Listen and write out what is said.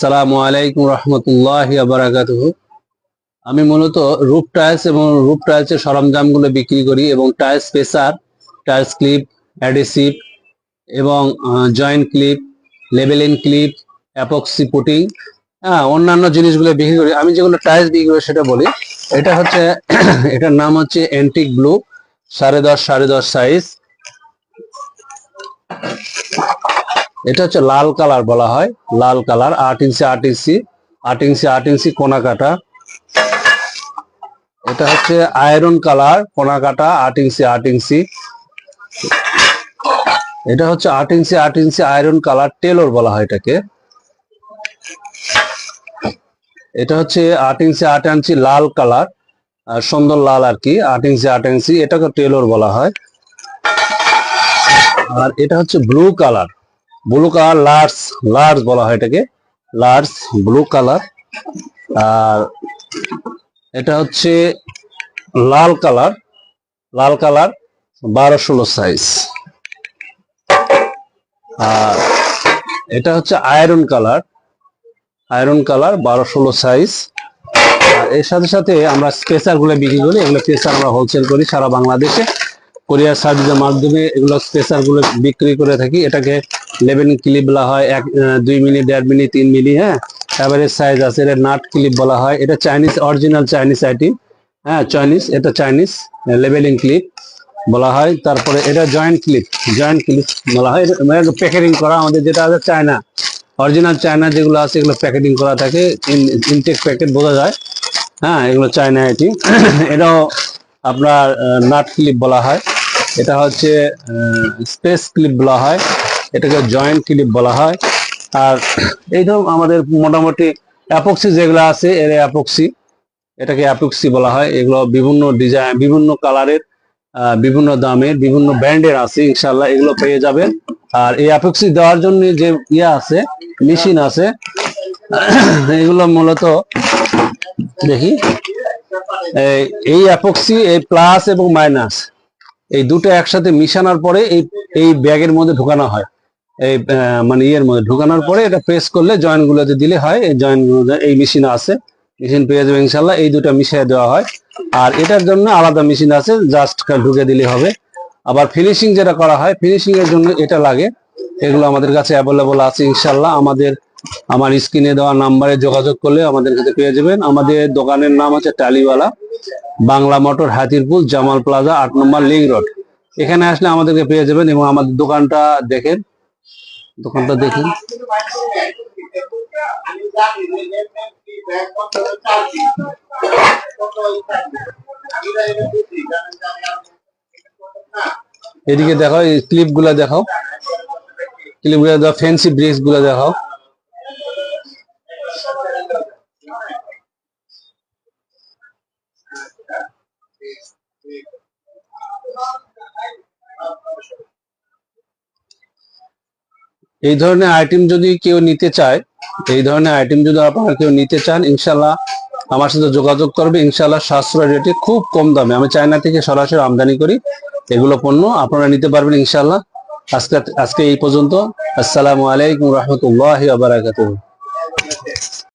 আসসালামু আলাইকুম রহমতুল্লাহি ওয়া বারাকাতুহু। আমি মূলত রুফ টাইলস এবং রুফ টাইলসের সরঞ্জামগুলো বিক্রি করি এবং tiles spacer, tiles clip, adhesive এবং joint clip, labelling clip, epoxy putty, অন্যান্য জিনিসগুলো বিক্রি করি। আমি যেগুলো টাইলস বিক্রি করি সেটা বলি। এটা হচ্ছে এটার নাম হচ্ছে অ্যান্টিক ব্লু, 10.5x10 সাইজ। এটা হচ্ছে লাল কালার বলা হয়, লাল কালার 8 ইঞ্চি 8 ইঞ্চি 8 ইঞ্চি কোনা কাটা। এটা হচ্ছে আয়রন কালার কোনা কাটা 8 ইঞ্চি 8 ইঞ্চি। এটা হচ্ছে 8 ইঞ্চি 8 ইঞ্চি আয়রন কালার টেলর বলা হয় এটাকে। এটা হচ্ছে 8 ইঞ্চি 8 ইঞ্চি লাল কালার, সুন্দর লাল আর কি, 8 ইঞ্চি 8 ইঞ্চি, এটাকে টেলর বলা হয়। আর এটা হচ্ছে blue colour, blue colour large, large বলা হয় এটাকে, লার্জ ব্লু কালার। আর এটা হচ্ছে লাল কালার, লাল কালার 12-16 সাইজ। আর এটা হচ্ছে iron colour, iron colour 12-16 size. আর এর সাথে সাথে আমরা স্পেসার গুলো বিক্রি করি। এগুলো স্পেসার আমরা হোলসেল করি সারা বাংলাদেশে, কোরিয়ার সার্ভিসের মাধ্যমে এগুলো স্পেসার গুলো বিক্রি করে থাকি। এটাকে লেবেলিং ক্লিপ বলা হয়, 2 মিলি, 1.5 মিলি, 3 মিলি, এভারেজ সাইজ আছে। এটা নাট ক্লিপ বলা হয়। এটা Chinese, original Chinese item, Chinese, এটা চাইনিজ লেবেলিং ক্লিপ বলা হয়। তারপরে এটা জয়েন্ট ক্লিপ, জয়েন্ট ক্লিপ বলা হয়। প্যাকেটিং করা আমাদের যেটা আছে চায়না, অরিজিনাল চায়না যেগুলো আছে এগুলো প্যাকেটিং করা থাকে, ইনটেক প্যাকেট বোঝা যায়। এগুলো চায়না আইটেম। এটাও আপনার নাট ক্লিপ বলা হয়। এটা হচ্ছে স্পেস ক্লিপ বলা হয়, এটাকে জয়েন্ট ক্লিপ বলা হয়। আর এই ধরুন আমাদের মোটামুটি অ্যাপক্সি যেগুলো আছে এর অ্যাপক্সি, এটাকে অ্যাপক্সি বলা হয়। এগুলো বিভিন্ন ডিজাইন, বিভিন্ন কালারের, বিভিন্ন দামের, বিভিন্ন ব্র্যান্ডের আছে, ইনশাল্লাহ এগুলো পেয়ে যাবেন। আর এই অ্যাপক্সি দেওয়ার জন্য যে আছে, মেশিন আছে, এগুলো মূলত দেখি, এই অ্যাপক্সি, এই প্লাস এবং মাইনাস এই দুটো একসাথে মিশানোর পরে এই ব্যাগের মধ্যে ঢুকানো হয়। এই মানে ইয়ের মধ্যে ঢুকানোর পরে এটা প্রেস করলে জয়েন্ট গুলোতে দিলে হয়। এই জয়েন্ট গুলো এই মেশিন আছে, মেশিন পেয়ে যাবে ইনশাল্লাহ। এই দুটো মিশিয়ে দেওয়া হয়। আর এটার জন্য আলাদা মেশিন আছে, জাস্ট ঢুকে দিলে হবে। আবার ফিনিশিং যেটা করা হয়, ফিনিশিং এর জন্য এটা লাগে। এগুলো আমাদের কাছে অ্যাভেলেবল আছে ইনশাল্লাহ। আমার স্ক্রিনে দেওয়া নাম্বারে যোগাযোগ করলে আমাদের কাছে পেয়ে যাবেন। আমাদের দোকানের নাম হচ্ছে টালিওয়ালা, বাংলা মোটর, হাতিরপুল, জামাল প্লাজা, 8 নম্বর লিং রোড। এখানে আসলে আমাদেরকে পেয়ে যাবেন। এবং আমাদের দোকানটা দেখেন, দোকানটা দেখেন। এদিকে দেখাও, এই ক্লিপ গুলা দেখাও, ক্লিপ গুলা দেখাও, ফ্যান্সি ব্রিক্স গুলা দেখাও। এই ধরনের আইটেম যদি কেউ নিতে চায়, এই ধরনের আইটেম যদি আপনারা কেউ নিতে চান, ইনশাল্লাহ আমার সাথে যোগাযোগ করবে। ইনশাল্লাহ সাশ্রয় রেটে, খুব কম দামে, আমি চায়না থেকে সরাসরি আমদানি করি এগুলো পণ্য, আপনারা নিতে পারবেন ইনশাল্লাহ। আজকে এই পর্যন্ত। আসসালামু আলাইকুম রহমতুল্লাহি ওয়া বারাকাতুহু।